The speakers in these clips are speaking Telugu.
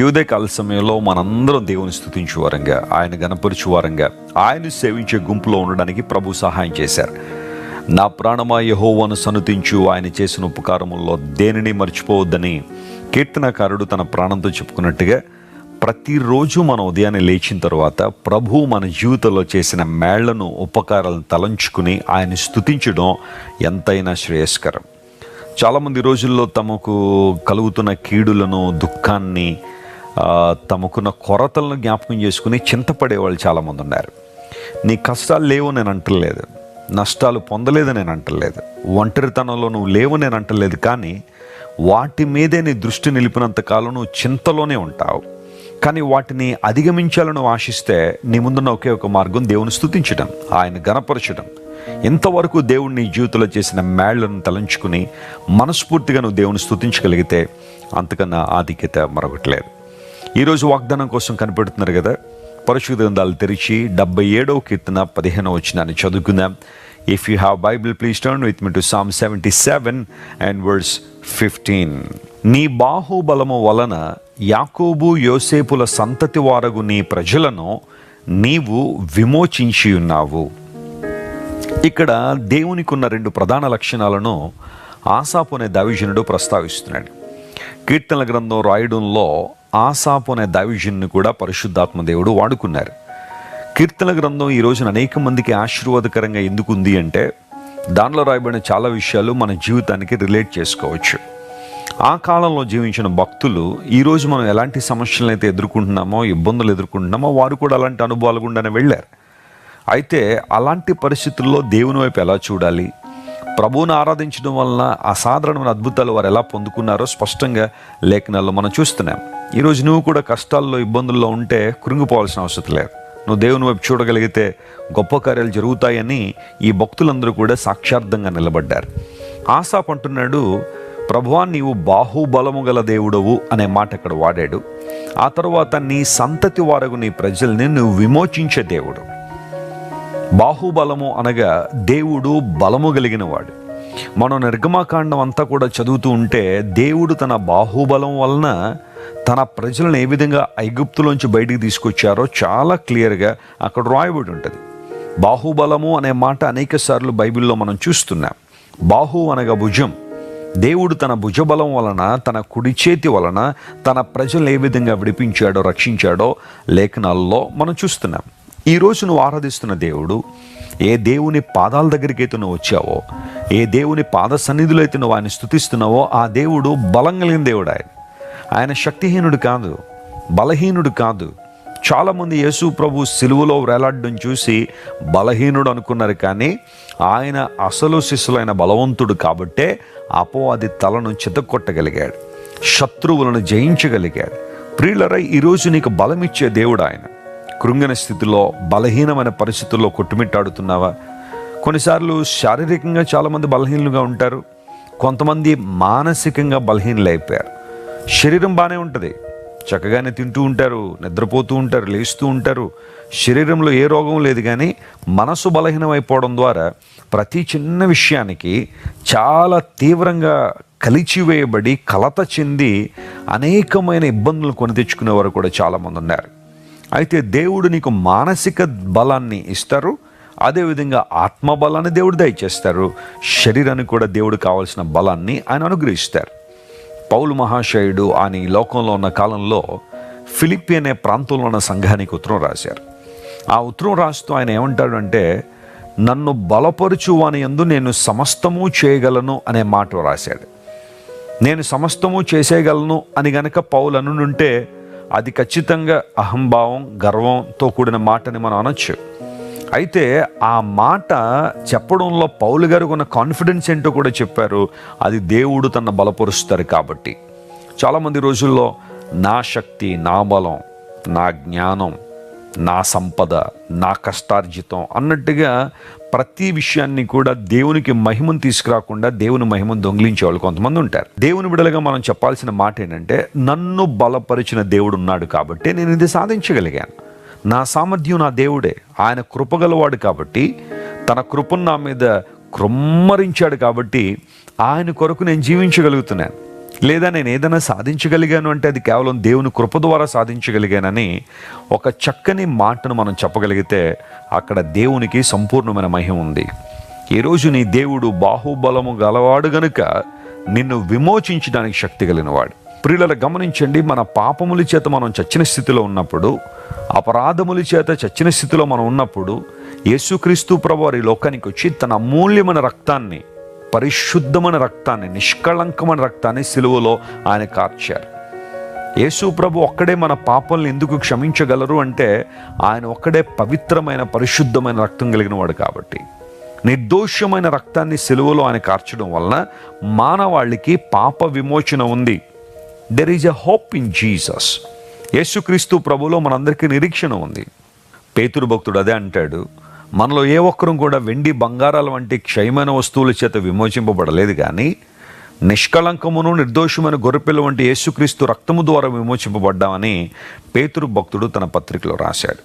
ఉదయకాల సమయంలో మనందరం దేవుని స్తుతించు వారంగా, ఆయన గణపరచు వారంగా, ఆయన సేవించే గుంపులో ఉండడానికి ప్రభు సహాయం చేశారు. నా ప్రాణమా యెహోవాను సన్నుతించు, ఆయన చేసిన ఉపకారముల్లో దేనిని మర్చిపోవద్దని కీర్తనకారుడు తన ప్రాణంతో చెప్పుకున్నట్టుగా ప్రతిరోజు మనం ఉదయాన్నే లేచిన తర్వాత ప్రభు మన జీవితంలో చేసిన మేళ్లను, ఉపకారాలను తలంచుకుని ఆయన స్తుతించడం ఎంతైనా శ్రేయస్కరం. చాలామంది రోజుల్లో తమకు కలుగుతున్న కీడులను, దుఃఖాన్ని, తమకున్న కొరతలను జ్ఞాపకం చేసుకుని చింతపడే వాళ్ళు చాలామంది ఉన్నారు. నీ కష్టాలు లేవు నేను అంటలేదు, నష్టాలు పొందలేదు నేను అంటలేదు, ఒంటరితనంలో నువ్వు లేవు నేను అంటలేదు, కానీ వాటి మీదే నీ దృష్టి నిలిపినంత కాలం నువ్వు చింతలోనే ఉంటావు. కానీ వాటిని అధిగమించాలని ఆశిస్తే నీ ముందున్న ఒకే ఒక మార్గం దేవుని స్తుతించడం, ఆయన గణపరచడం. ఇంతవరకు దేవుడు నీ జీవితంలో చేసిన మేళ్లను తలంచుకుని మనస్ఫూర్తిగా నువ్వు దేవుని స్తుతించగలిగితే అంతకన్నా ఆధిక్యత మరొకటి లేదు. ఈరోజు వాగ్దానం కోసం కనిపెడుతున్నారు కదా, పరిశుద్ధ గ్రంథాలు తెరిచి 77వ కీర్తన 15వ వచనాన్ని చదువుకుందాం. If you have Bible please turn with me to Psalm 77 and verse 15. నీ బాహుబలము వలన యాకోబు యోసేపుల సంతతి వారగు నీ ప్రజలను నీవు విమోచించి ఉన్నావు. ఇక్కడ దేవునికి ఉన్న 2 ప్రధాన లక్షణాలను ఆసాపు అనే దైవజనుడు ప్రస్తావిస్తున్నాడు. కీర్తనల గ్రంథం రాయడంలో ఆసాపు అనే దైవజనుని కూడా పరిశుద్ధాత్మ దేవుడు వాడుకున్నారు. కీర్తనల గ్రంథం ఈ రోజున అనేక మందికి ఆశీర్వాదకరంగా ఎందుకు ఉంది అంటే దానిలో రాయబడిన చాలా విషయాలు మన జీవితానికి రిలేట్ చేసుకోవచ్చు. ఆ కాలంలో జీవించిన భక్తులు ఈరోజు మనం ఎలాంటి సమస్యలను అయితే ఎదుర్కొంటున్నామో, ఇబ్బందులు ఎదుర్కొంటున్నామో, వారు కూడా అలాంటి అనుభవాలు గుండానే వెళ్ళారు. అయితే అలాంటి పరిస్థితుల్లో దేవుని వైపు ఎలా చూడాలి, ప్రభువును ఆరాధించడం వలన అసాధారణమైన అద్భుతాలు వారు ఎలా పొందుకున్నారో స్పష్టంగా లేఖనాల్లో మనం చూస్తున్నాం. ఈరోజు నువ్వు కూడా కష్టాల్లో, ఇబ్బందుల్లో ఉంటే కృంగిపోవాల్సిన అవసరం లేదు. నువ్వు దేవుని వైపు చూడగలిగితే గొప్ప కార్యాలు జరుగుతాయని ఈ భక్తులందరూ కూడా సాక్షార్థంగా నిలబడ్డారు. ఆసాపు అంటున్నాడు, ప్రభువా నీవు బాహుబలము గల దేవుడవు అనే మాట ఇక్కడ వాడాడు. ఆ తర్వాత నీ సంతతి వారగు నీ ప్రజల్ని నువ్వు విమోచించే దేవుడు. బాహుబలము అనగా దేవుడు బలము కలిగిన వాడు. మనం నిర్గమాకాండం అంతా కూడా చదువుతూ ఉంటే దేవుడు తన బాహుబలం వలన తన ప్రజలను ఏ విధంగా ఐగుప్తులోంచి బయటికి తీసుకొచ్చారో చాలా క్లియర్గా అక్కడ రాయబడి ఉంటుంది. బాహుబలము అనే మాట అనేక సార్లు బైబిల్లో మనం చూస్తున్నాం. బాహు అనగా భుజం. దేవుడు తన భుజబలం వలన, తన కుడి చేతి వలన తన ప్రజలను ఏ విధంగా విడిపించాడో, రక్షించాడో లేఖనాల్లో మనం చూస్తున్నాం. ఈరోజు నువ్వు ఆరాధిస్తున్న దేవుడు, ఏ దేవుని పాదాల దగ్గరికి అయితే నువ్వు వచ్చావో, ఏ దేవుని పాద సన్నిధిలో అయితే నువ్వు ఆయన స్తుతిస్తున్నావో ఆ దేవుడు బలం కలిగిన దేవుడు. ఆయన శక్తిహీనుడు కాదు, బలహీనుడు కాదు. చాలామంది యేసు ప్రభు సిలువలో వేలాడడం చూసి బలహీనుడు అనుకున్నారు, కానీ ఆయన అసలు శిశులైన బలవంతుడు కాబట్టే అపవాది తలను చితకొట్టగలిగాడు, శత్రువులను జయించగలిగాడు. ప్రియులరా, ఈరోజు నీకు బలమిచ్చే దేవుడు ఆయన. కృంగిన స్థితిలో, బలహీనమైన పరిస్థితుల్లో కొట్టుమిట్టాడుతున్నావా? కొన్నిసార్లు శారీరకంగా చాలామంది బలహీనులుగా ఉంటారు, కొంతమంది మానసికంగా బలహీనలు అయిపోయారు. శరీరం బాగానే ఉంటుంది, చక్కగానే తింటూ ఉంటారు, నిద్రపోతూ ఉంటారు, లేస్తూ ఉంటారు, శరీరంలో ఏ రోగం లేదు, కానీ మనసు బలహీనం అయిపోవడం ద్వారా ప్రతి చిన్న విషయానికి చాలా తీవ్రంగా కలిచివేయబడి కలత చెంది అనేకమైన ఇబ్బందులు కొని తెచ్చుకునేవారు కూడా చాలామంది ఉన్నారు. అయితే దేవుడు నీకు మానసిక బలాన్ని ఇస్తారు, అదేవిధంగా ఆత్మబలాన్ని దేవుడు దయచేస్తారు, శరీరానికి కూడా దేవుడు కావాల్సిన బలాన్ని ఆయన అనుగ్రహిస్తారు. పౌలు మహాశయుడు ఆయన ఈ లోకంలో ఉన్న కాలంలో ఫిలిప్పి అనే ప్రాంతంలో ఉన్న సంఘానికి ఉత్తరం రాశారు. ఆ ఉత్తరం రాస్తూ ఆయన ఏమంటాడు అంటే, నన్ను బలపరుచు వాని యందు నేను సమస్తము చేయగలను అనే మాట రాశాడు. నేను సమస్తము చేసేయగలను అని గనక పౌలు అనుంటే అది ఖచ్చితంగా అహంభావం, గర్వంతో కూడిన మాటని మనం అనొచ్చు. అయితే ఆ మాట చెప్పడంలో పౌలు గారికి ఉన్న కాన్ఫిడెన్స్ ఏంటో కూడా చెప్పారు. అది దేవుడు తన బలపరుస్తారు కాబట్టి. చాలామంది రోజుల్లో నా శక్తి, నా బలం, నా జ్ఞానం, నా సంపద, నా కష్టార్జితం అన్నట్టుగా ప్రతి విషయాన్ని కూడా దేవునికి మహిమను తీసుకురాకుండా దేవుని మహిమను దొంగిలించే వాళ్ళు కొంతమంది ఉంటారు. దేవుని బిడ్డలుగా మనం చెప్పాల్సిన మాట ఏంటంటే, నన్ను బలపరిచిన దేవుడు ఉన్నాడు కాబట్టి నేను ఇది సాధించగలిగాను. నా సామర్థ్యం నా దేవుడే. ఆయన కృపగలవాడు కాబట్టి, తన కృపను నా మీద కృమ్మరించాడు కాబట్టి ఆయన కొరకు నేను జీవించగలుగుతున్నాను. లేదా నేను ఏదైనా సాధించగలిగాను అంటే అది కేవలం దేవుని కృప ద్వారా సాధించగలిగానని ఒక చక్కని మాటను మనం చెప్పగలిగితే అక్కడ దేవునికి సంపూర్ణమైన మహిమ ఉంది. ఈరోజు నీ దేవుడు బాహుబలము గలవాడు గనుక నిన్ను విమోచించడానికి శక్తి కలిగినవాడు. ప్రియులను గమనించండి, మన పాపముల చేత మనం చచ్చిన స్థితిలో ఉన్నప్పుడు, అపరాధముల చేత చచ్చిన స్థితిలో మనం ఉన్నప్పుడు యేసుక్రీస్తు ప్రభువారు ఈ లోకానికి వచ్చి తన అమూల్యమైన రక్తాన్ని, పరిశుద్ధమైన రక్తాన్ని, నిష్కళంకమైన రక్తాన్ని సిలువలో ఆయన కార్చారు. యేసు ప్రభు ఒక్కడే మన పాపల్ని ఎందుకు క్షమించగలరు అంటే ఆయన ఒక్కడే పవిత్రమైన పరిశుద్ధమైన రక్తం కలిగిన వాడు కాబట్టి. నిర్దోషమైన రక్తాన్ని సిలువలో ఆయన కార్చడం వలన మానవాళికి పాప విమోచన ఉంది. There is a hope in Jesus. యేసుక్రీస్తు ప్రభులో మనందరికీ నిరీక్షణ ఉంది. పేతురు భక్తుడు అదే అంటాడు, మనలో ఏ ఒక్కరూ కూడా వెండి బంగారాల వంటి క్షయమైన వస్తువుల చేత విమోచింపబడలేదు, కానీ నిష్కళంకమును నిర్దోషమైన గొర్రెపిల్ల వంటి యేసుక్రీస్తు రక్తము ద్వారా విమోచింపబడ్డామని పేతురు భక్తుడు తన పత్రికలో రాశాడు.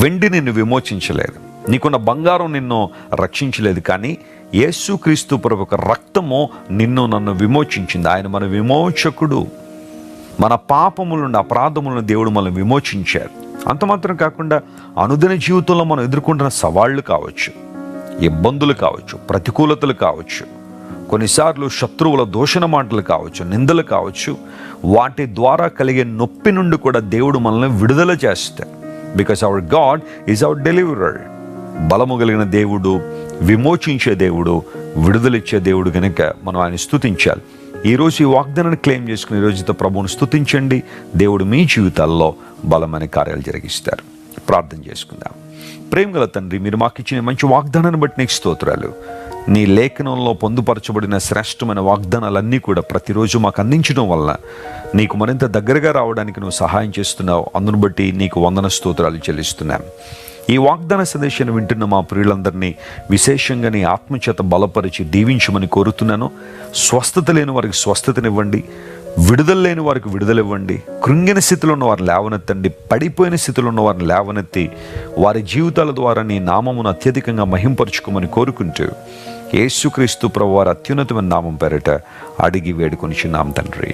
వెండి నిన్ను విమోచించలేదు, నీకున్న బంగారం నిన్ను రక్షించలేదు, కానీ యేసుక్రీస్తు ప్రభు యొక్క రక్తము నిన్ను నన్ను విమోచించింది. ఆయన మన విమోచకుడు. మన పాపముల నుండి, అపరాధముల నుండి దేవుడు మనల్ని విమోచించారు. అంత మాత్రం కాకుండా అనుదిన జీవితంలో మనం ఎదుర్కొంటున్న సవాళ్లు కావచ్చు, ఇబ్బందులు కావచ్చు, ప్రతికూలతలు కావచ్చు, కొన్నిసార్లు శత్రువుల దూషణ మాటలు కావచ్చు, నిందలు కావచ్చు, వాటి ద్వారా కలిగే నొప్పి నుండి కూడా దేవుడు మనల్ని విడుదల చేస్తాడు. Because our God is our deliverer. బలము కలిగిన దేవుడు, విమోచించే దేవుడు, విడుదలిచ్చే దేవుడు కనుక మనం ఆయన స్తుతించాలి. ఈరోజు ఈ వాగ్దానాన్ని క్లెయిమ్ చేసుకుని ఈరోజుతో ప్రభువును స్తుతించండి. దేవుడు మీ జీవితాల్లో బలమైన కార్యాలు జరిగిస్తారు. ప్రార్థన చేసుకుందాం. ప్రేమగల తండ్రి, మీరు మాకు ఇచ్చిన మంచి వాగ్దానాన్ని బట్టి నీకు స్తోత్రాలు. నీ లేఖనంలో పొందుపరచబడిన శ్రేష్టమైన వాగ్దానాలన్నీ కూడా ప్రతిరోజు మాకు అందించడం వల్ల నీకు మరింత దగ్గరగా రావడానికి నువ్వు సహాయం చేస్తున్నావు. అందును బట్టి నీకు వందన స్తోత్రాలు చెల్లిస్తున్నాం. ఈ వాగ్దాన సందేశాన్ని వింటున్న మా ప్రియులందరినీ విశేషంగా నీ ఆత్మచేత బలపరిచి దీవించమని కోరుతున్నాను. స్వస్థత లేని వారికి స్వస్థతనివ్వండి, విడుదల లేని వారికి విడుదలివ్వండి, కృంగిన స్థితిలో ఉన్న వారిని లేవనెత్తండి, పడిపోయిన స్థితిలో ఉన్న వారిని లేవనెత్తి వారి జీవితాల ద్వారా నీ నామమును అత్యధికంగా మహింపరుచుకోమని కోరుకుంటూ యేసుక్రీస్తు ప్రభువారి అత్యున్నతమైన నామం పేరిట అడిగి వేడుకొనిచున్నాం తండ్రి.